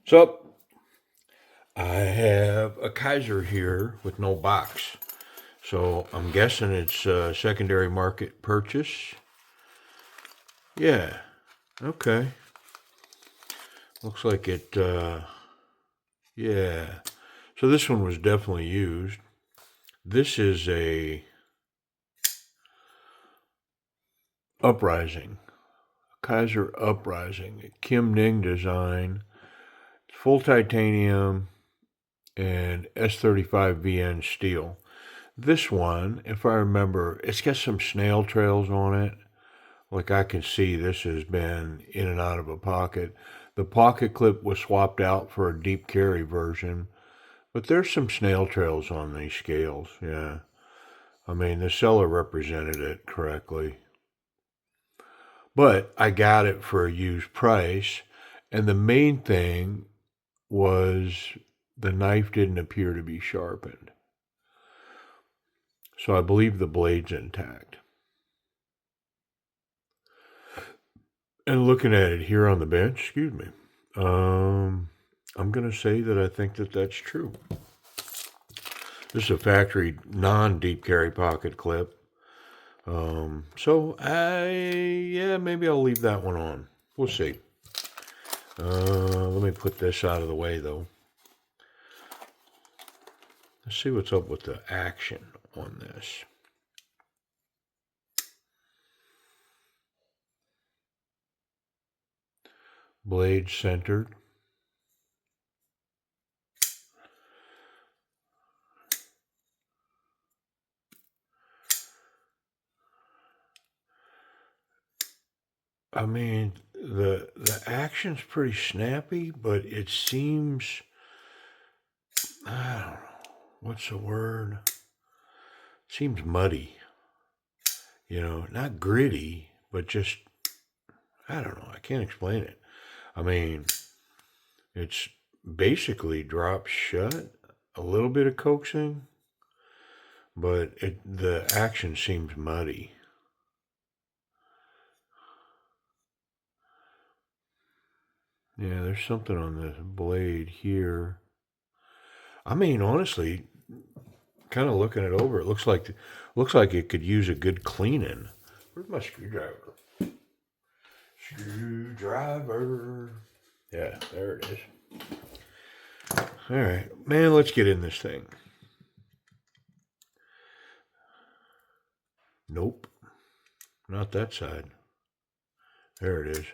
So I have a Kizer here with no box. So I'm guessing it's a secondary market purchase. Yeah. Okay. Looks like it, yeah. So this one was definitely used. This is a Uprising. Kizer Uprising. A Kim Ning design. Full titanium and S35VN steel. This one, if I remember, it's got some snail trails on it. Like I can see this has been in and out of a pocket. The pocket clip was swapped out for a deep carry version, but there's some snail trails on these scales. Yeah. I mean, the seller represented it correctly. But I got it for a used price, and the main thing was the knife didn't appear to be sharpened. So I believe the blade's intact. And looking at it here on the bench, excuse me, I'm going to say that I think that that's true. This is a factory non-deep carry pocket clip. Yeah, maybe I'll leave that one on. We'll see. Let me put this out of the way though. Let's see what's up with the action on this. Blade centered. I mean, the action's pretty snappy, but it seems, I don't know, what's the word? Seems muddy. You know, not gritty, but just, I don't know, I can't explain it. I mean, it's basically dropped shut, a little bit of coaxing, but the action seems muddy. Yeah, there's something on the blade here. I mean, honestly, kind of looking it over, it looks like it could use a good cleaning. Where's my screwdriver? Screwdriver. Yeah, there it is. All right, man, let's get in this thing. Nope, not that side. There it is.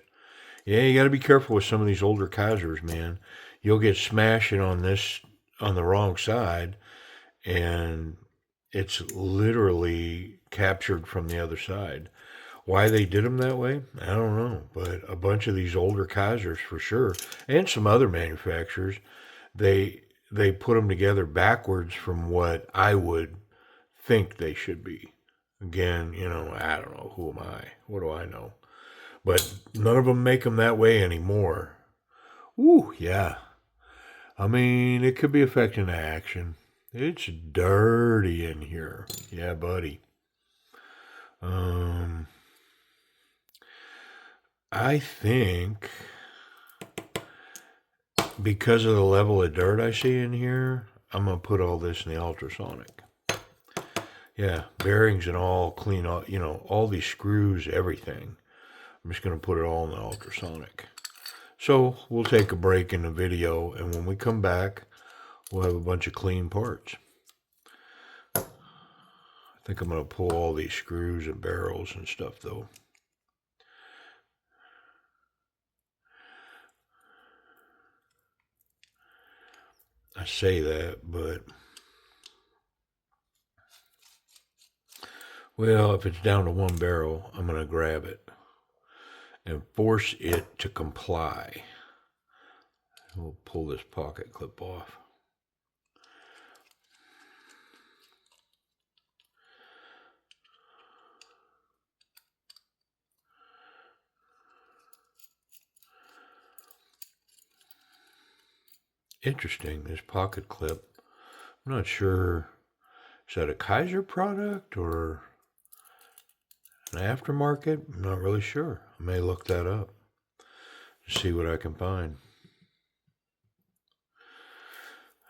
Yeah, you got to be careful with some of these older Kizers, man. You'll get smashing on this on the wrong side, and it's literally captured from the other side. Why they did them that way, I don't know. But a bunch of these older Kizers, for sure, and some other manufacturers, they they put them together backwards from what I would think they should be. Again, you know, I don't know. Who am I? What do I know? But none of them make them that way anymore. Ooh, yeah. I mean, it could be affecting the action. It's dirty in here. Yeah, buddy. Um, I think because of the level of dirt I see in here, I'm gonna put all this in the ultrasonic. Yeah, bearings and all clean, all you know, all these screws, everything. I'm just gonna put it all in the ultrasonic. So we'll take a break in the video, and when we come back, we'll have a bunch of clean parts. I think I'm gonna pull all these screws and barrels and stuff though. I say that, but well, if it's down to one barrel, I'm gonna grab it and force it to comply. We'll pull this pocket clip off. Interesting, this pocket clip. I'm not sure. Is that a Kizer product or an aftermarket? I'm not really sure. I may look that up to see what I can find.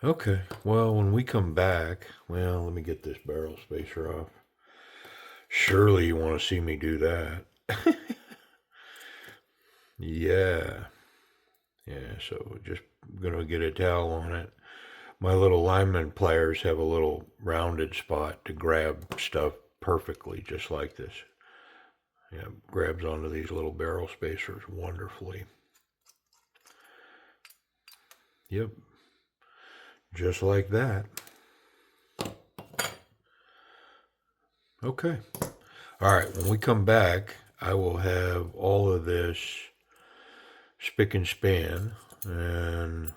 Okay, well, when we come back, well, let me get this barrel spacer off. Surely you want to see me do that. Yeah. Yeah, so just going to get a towel on it. My little lineman pliers have a little rounded spot to grab stuff perfectly, just like this. Yeah, grabs onto these little barrel spacers wonderfully. Yep, just like that. Okay. All right, when we come back, I will have all of this spick and span, and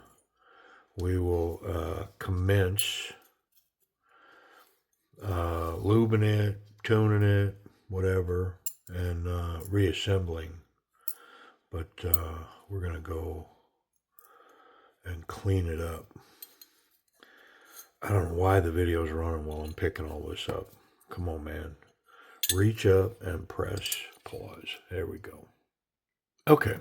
we will commence lubing it, tuning it, whatever, and reassembling. But we're going to go and clean it up. I don't know why the video's running while I'm picking all this up. Come on, man. Reach up and press pause. There we go. Okay.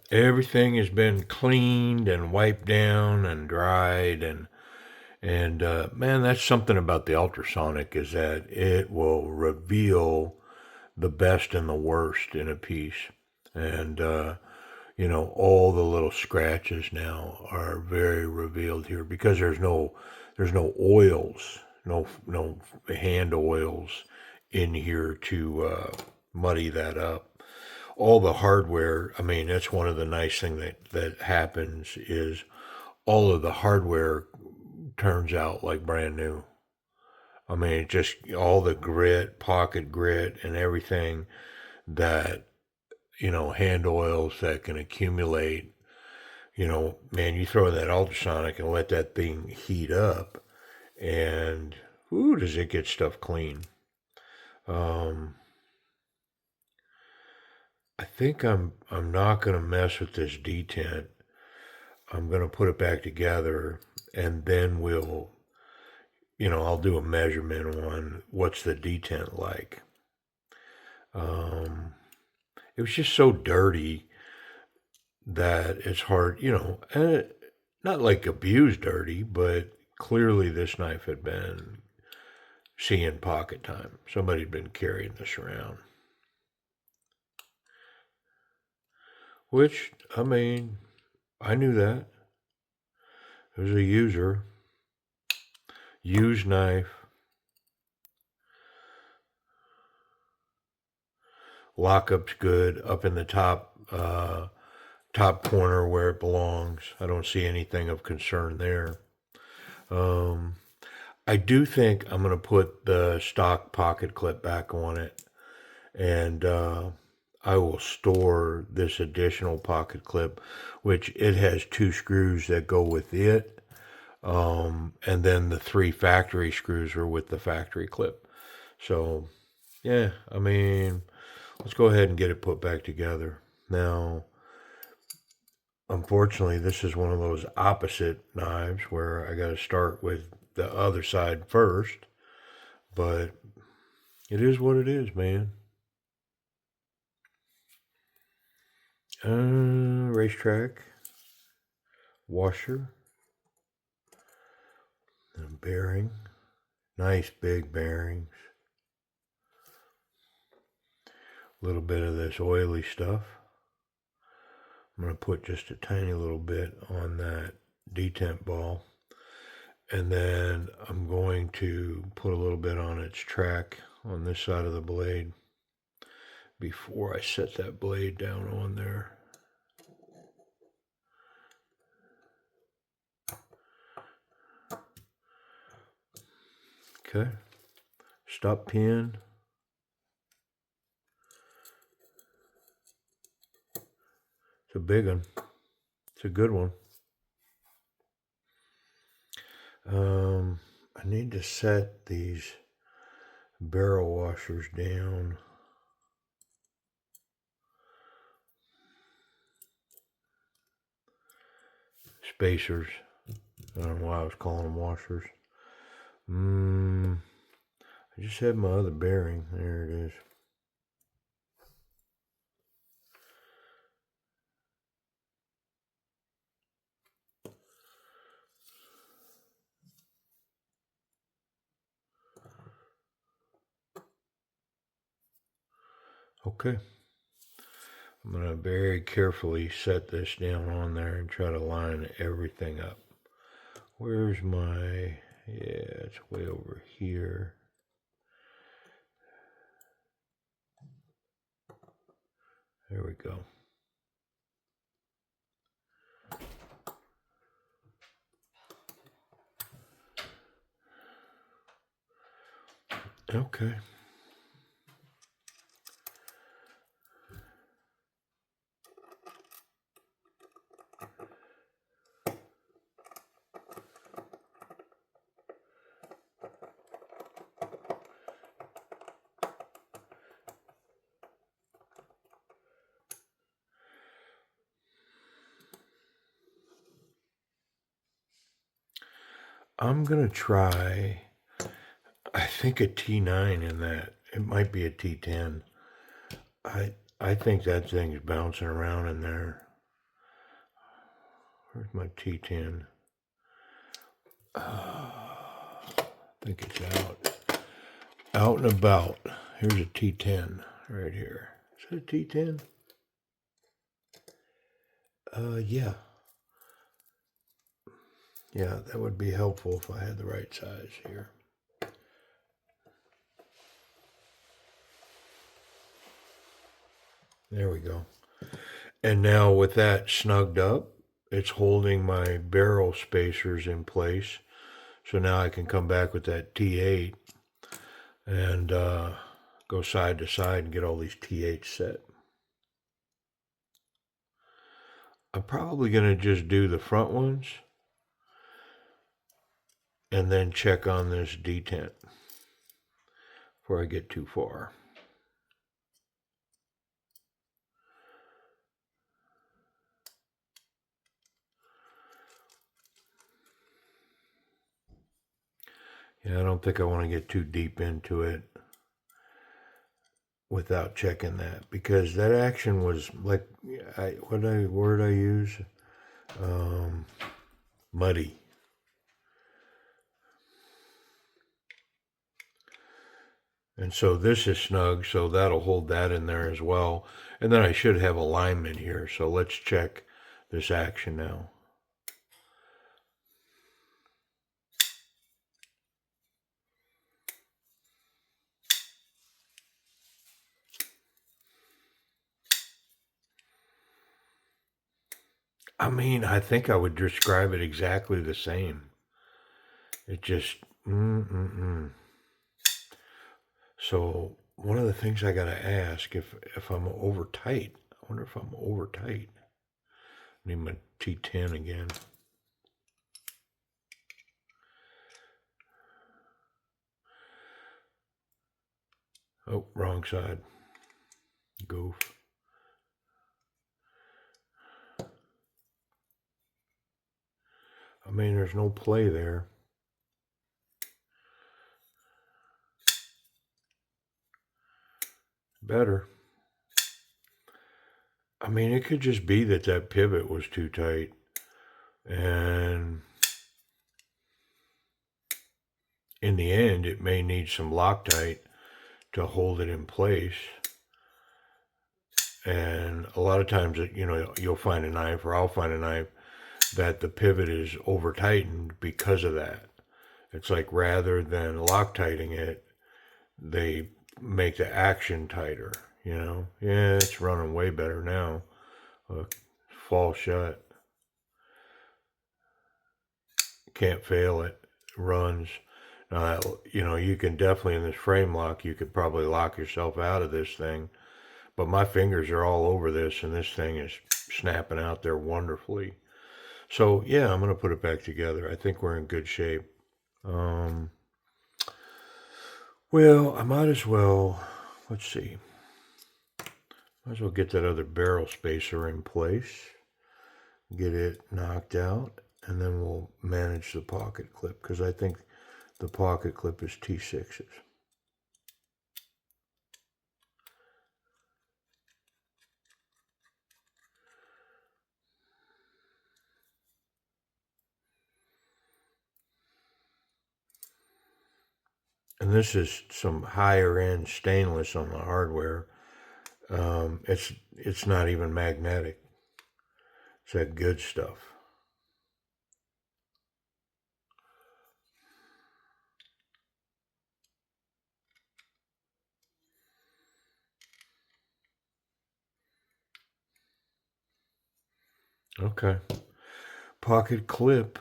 Everything has been cleaned and wiped down and dried, and man, that's something about the ultrasonic, is that it will reveal the best and the worst in a piece. And all the little scratches now are very revealed here because there's no oils, no hand oils in here to muddy that up. All the hardware, I mean, that's one of the nice things that happens is all of the hardware turns out like brand new. I mean, just all the grit, pocket grit, and everything that, hand oils that can accumulate. Man, you throw that ultrasonic and let that thing heat up, and ooh, does it get stuff clean. I think I'm not gonna mess with this detent. I'm gonna put it back together, and then I'll do a measurement on what's the detent like. It was just so dirty that it's hard, and not like abused dirty, but clearly this knife had been seeing pocket time. Somebody had been carrying this around. Which, I mean, I knew that. It was a used knife. Lockup's good up in the top corner where it belongs. I don't see anything of concern there. I do think I'm going to put the stock pocket clip back on it, and I will store this additional pocket clip, which it has 2 screws that go with it, and then the 3 factory screws are with the factory clip. So, yeah, I mean, let's go ahead and get it put back together. Now, unfortunately, this is one of those opposite knives where I got to start with the other side first, but it is what it is, man. Racetrack, washer, and bearing. Nice big bearings. A little bit of this oily stuff. I'm going to put just a tiny little bit on that detent ball. And then I'm going to put a little bit on its track on this side of the blade before I set that blade down on there. Okay. Stop pin. It's a big one. It's a good one. I need to set these barrel washers down. Spacers. I don't know why I was calling them washers. I just had my other bearing. There it is. Okay. I'm going to very carefully set this down on there and try to line everything up. Where's my, yeah, it's way over here. There we go. Okay. I'm going to try, I think a T9 in that. It might be a T10. I think that thing's bouncing around in there. Where's my T10? I think it's out and about. Here's a T10 right here. Is that a T10? Yeah. Yeah, that would be helpful if I had the right size here. There we go. And now with that snugged up, it's holding my barrel spacers in place. So now I can come back with that T8 and go side to side and get all these T8s set. I'm probably going to just do the front ones and then check on this detent before I get too far. Yeah, I don't think I want to get too deep into it without checking that, because that action was like, what word I use? Muddy. And so this is snug, so that'll hold that in there as well. And then I should have alignment here, so let's check this action now. I mean, I think I would describe it exactly the same. It just, So one of the things I got to ask, if I'm over tight, I wonder if I'm over tight. I need my T10 again. Oh, wrong side. Goof. I mean, there's no play there. Better. I mean, it could just be that that pivot was too tight. And in the end, it may need some Loctite to hold it in place. And a lot of times, you'll find a knife, or I'll find a knife, that the pivot is over tightened because of that. It's like rather than Loctiting it, they make the action tighter, Yeah, it's running way better now. Fall shut. Can't fail it. Runs. You can definitely, in this frame lock, you could probably lock yourself out of this thing. But my fingers are all over this, and this thing is snapping out there wonderfully. So, yeah, I'm going to put it back together. I think we're in good shape. Well, I might as well, let's see. Might as well get that other barrel spacer in place. Get it knocked out, and then we'll manage the pocket clip, because I think the pocket clip is T6s. And this is some higher end stainless on the hardware. It's not even magnetic. It's that good stuff. Okay. Pocket clip.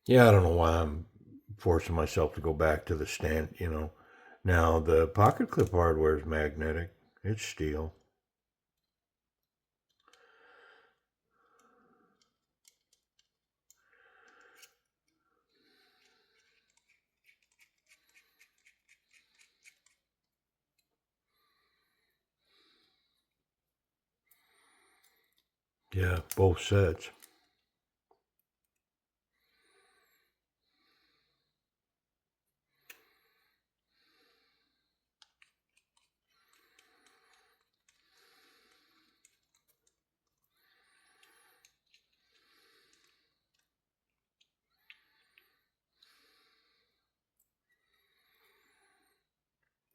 Yeah, I don't know why I'm forcing myself to go back to the stand, Now, the pocket clip hardware is magnetic. It's steel. Yeah, both sets.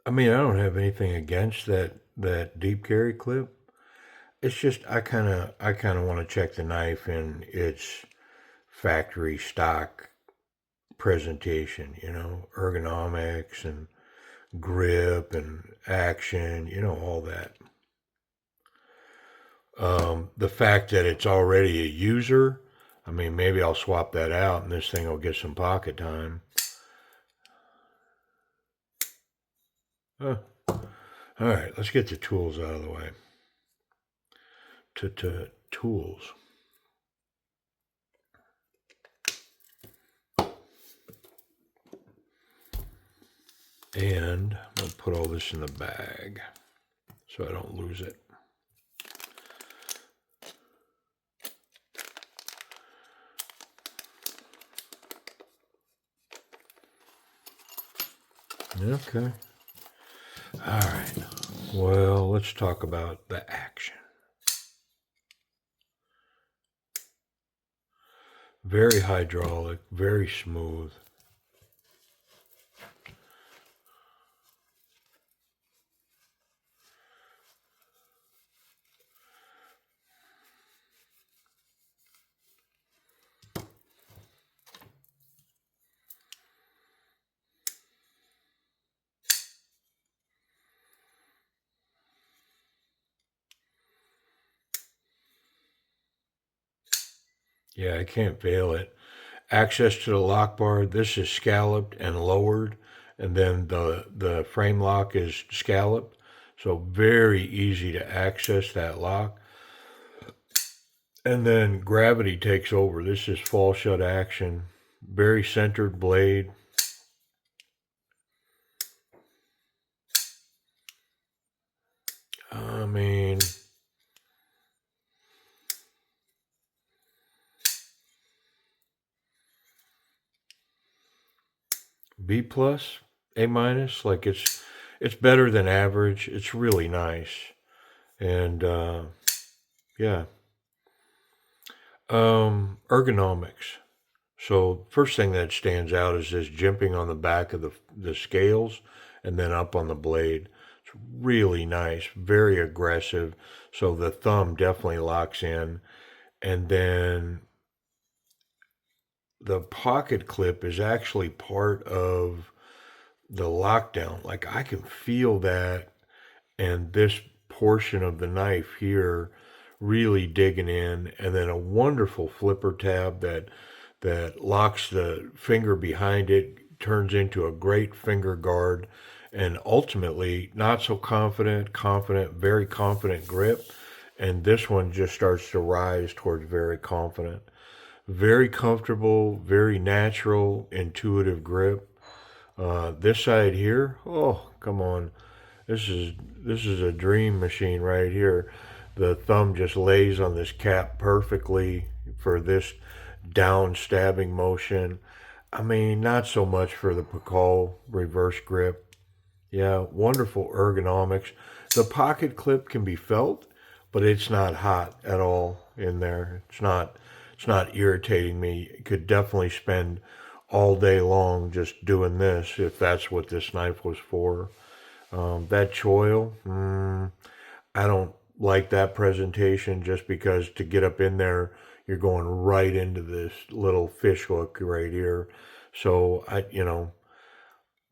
I mean, I don't have anything against that deep carry clip. It's just I kind of want to check the knife in its factory stock presentation, ergonomics and grip and action, all that. The fact that it's already a user, I mean, maybe I'll swap that out and this thing will get some pocket time. Huh. All right, let's get the tools out of the way. To tools. And I'm going to put all this in the bag so I don't lose it. Okay. All right. Well, let's talk about the action. Very hydraulic, very smooth. Yeah, I can't fail it. Access to the lock bar. This is scalloped and lowered, and then the frame lock is scalloped. So very easy to access that lock. And then gravity takes over. This is fall shut action. Very centered blade. I mean, B plus, A minus. Like it's better than average. It's really nice, and yeah. Ergonomics. So first thing that stands out is this jimping on the back of the scales, and then up on the blade. It's really nice, very aggressive. So the thumb definitely locks in, and then the pocket clip is actually part of the lockdown. Like I can feel that, and this portion of the knife here really digging in, and then a wonderful flipper tab that locks the finger behind it, turns into a great finger guard, and ultimately not so confident, very confident grip. And this one just starts to rise towards very confident, very comfortable, very natural, intuitive grip. This side here, oh, come on. This is a dream machine right here. The thumb just lays on this cap perfectly for this down stabbing motion. I mean, not so much for the Pacol reverse grip. Yeah, wonderful ergonomics. The pocket clip can be felt, but it's not hot at all in there. It's not irritating me. Could definitely spend all day long just doing this if that's what this knife was for. That choil, I don't like that presentation just because to get up in there, you're going right into this little fish hook right here. So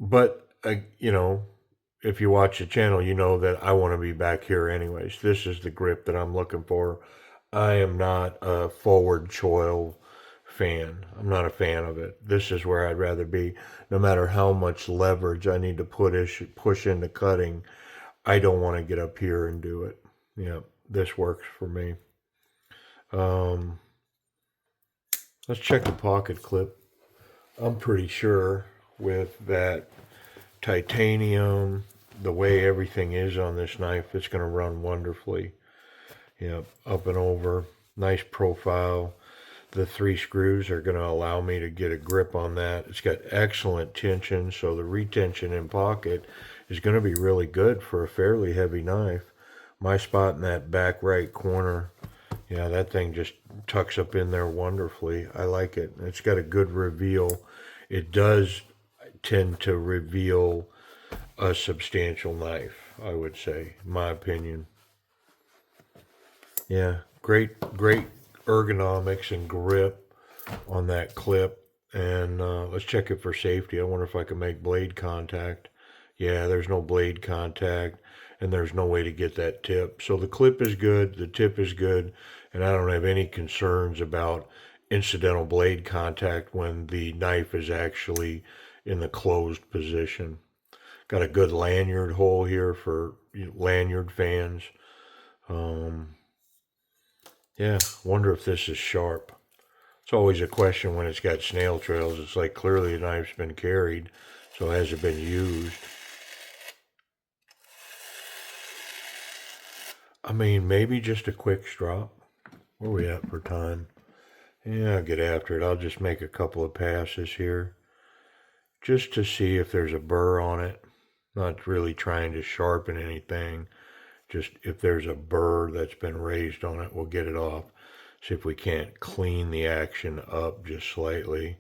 but if you watch the channel, you know that I want to be back here anyways. This is the grip that I'm looking for. I am not a forward choil fan. I'm not a fan of it. This is where I'd rather be. No matter how much leverage I need to push into cutting, I don't want to get up here and do it. Yeah, this works for me. Um, let's check the pocket clip. I'm pretty sure with that titanium, the way everything is on this knife, it's going to run wonderfully. Yeah, up and over, nice profile. The 3 screws are going to allow me to get a grip on that. It's got excellent tension, so the retention in pocket is going to be really good for a fairly heavy knife. My spot in that back right corner, yeah, that thing just tucks up in there wonderfully. I like it. It's got a good reveal. It does tend to reveal a substantial knife, I would say, in my opinion. Yeah, great ergonomics and grip on that clip. And let's check it for safety. I wonder if I can make blade contact. Yeah, there's no blade contact, and there's no way to get that tip. So the clip is good, the tip is good, and I don't have any concerns about incidental blade contact when the knife is actually in the closed position. Got a good lanyard hole here for lanyard fans. Yeah, wonder if this is sharp. It's always a question when it's got snail trails. It's like clearly the knife's been carried, so has it been used? I mean, maybe just a quick strop. Where are we at for time? Yeah, I'll get after it. I'll just make a couple of passes here just to see if there's a burr on it. Not really trying to sharpen anything. Just if there's a burr that's been raised on it, we'll get it off. See if we can't clean the action up just slightly.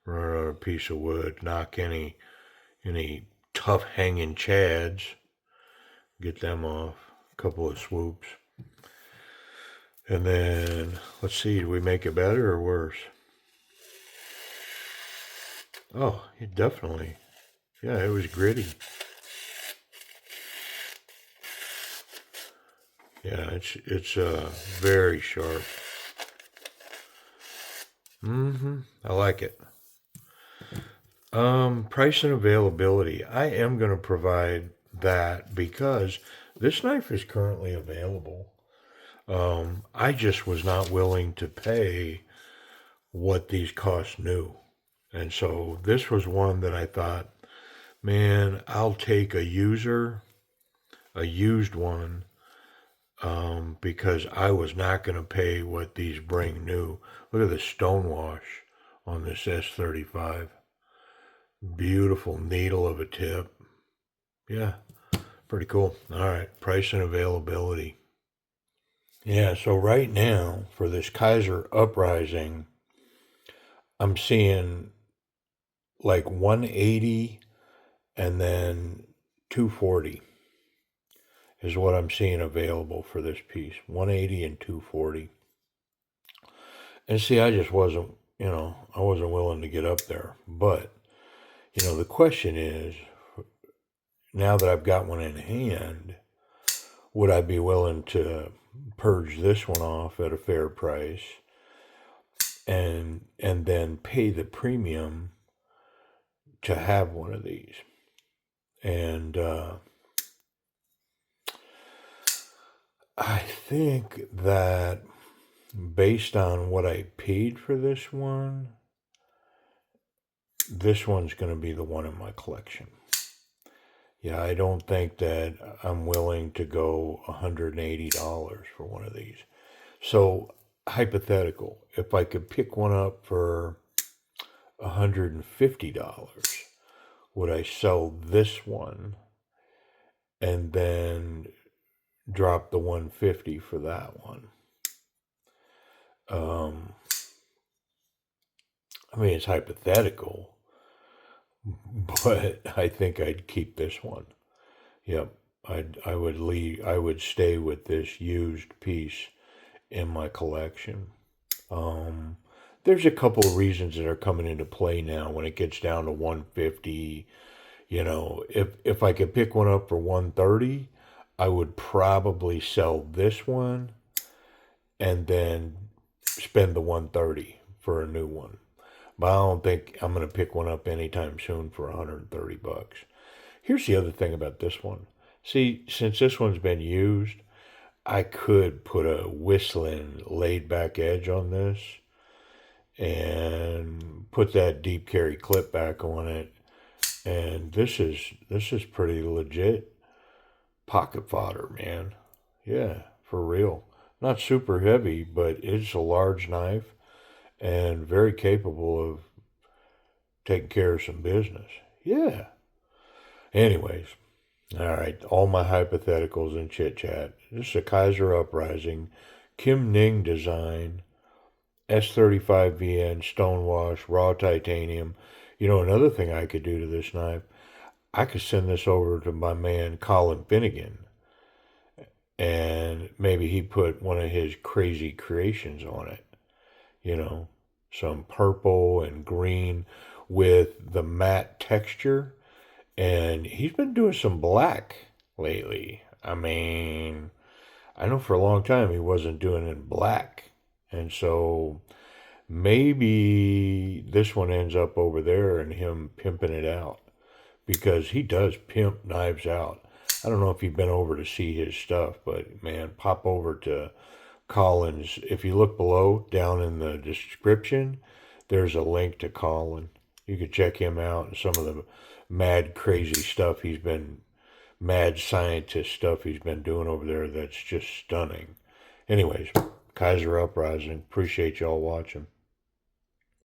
Run on a piece of wood, knock any tough hanging chads. Get them off. A couple of swoops. And then, let's see, do we make it better or worse? Oh, it definitely. Yeah, it was gritty. Yeah, it's very sharp. I like it. Price and availability. I am going to provide that because this knife is currently available. I just was not willing to pay what these cost new. And so this was one that I thought, man, I'll take a used one, because I was not going to pay what these bring new. Look at the stonewash on this S35. Beautiful needle of a tip. Yeah, pretty cool. All right, price and availability. Yeah, so right now for this Kizer Uprising, I'm seeing like 180 and then 240 is what I'm seeing available for this piece. 180 and 240. And see, I just wasn't, I wasn't willing to get up there. But, the question is, now that I've got one in hand, would I be willing to purge this one off at a fair price and then pay the premium to have one of these? And I think that based on what I paid for this one's going to be the one in my collection. Yeah, I don't think that I'm willing to go $180 for one of these. So, hypothetical, if I could pick one up for $150, would I sell this one and then drop the 150 for that one? I mean, it's hypothetical, but I think I'd keep this one. Yep, I would leave. I would stay with this used piece in my collection. Um, there's a couple of reasons that are coming into play now when it gets down to 150. You know, if I could pick one up for 130, I would probably sell this one and then spend the 130 for a new one. But I don't think I'm going to pick one up anytime soon for 130 bucks. Here's the other thing about this one. See, since this one's been used, I could put a whistling laid back edge on this and put that deep carry clip back on it. And this is pretty legit pocket fodder, man. Yeah, for real. Not super heavy, but it's a large knife and very capable of taking care of some business. Yeah. Anyways, all right, all my hypotheticals and chit chat. This is a Kizer Uprising, Kim Ning design, S35VN, stonewash, raw titanium. You know, another thing I could do to this knife, I could send this over to my man Colin Finnegan, and maybe he put one of his crazy creations on it. You know, some purple and green with the matte texture. And he's been doing some black lately. I mean, I know for a long time he wasn't doing it in black. And so maybe this one ends up over there and him pimping it out. Because he does pimp knives out. I don't know if you've been over to see his stuff, but man, pop over to Colin's. If you look below, down in the description, there's a link to Colin. You could check him out and some of the mad crazy stuff he's been, mad scientist stuff he's been doing over there that's just stunning. Anyways, Kizer Uprising. Appreciate y'all watching.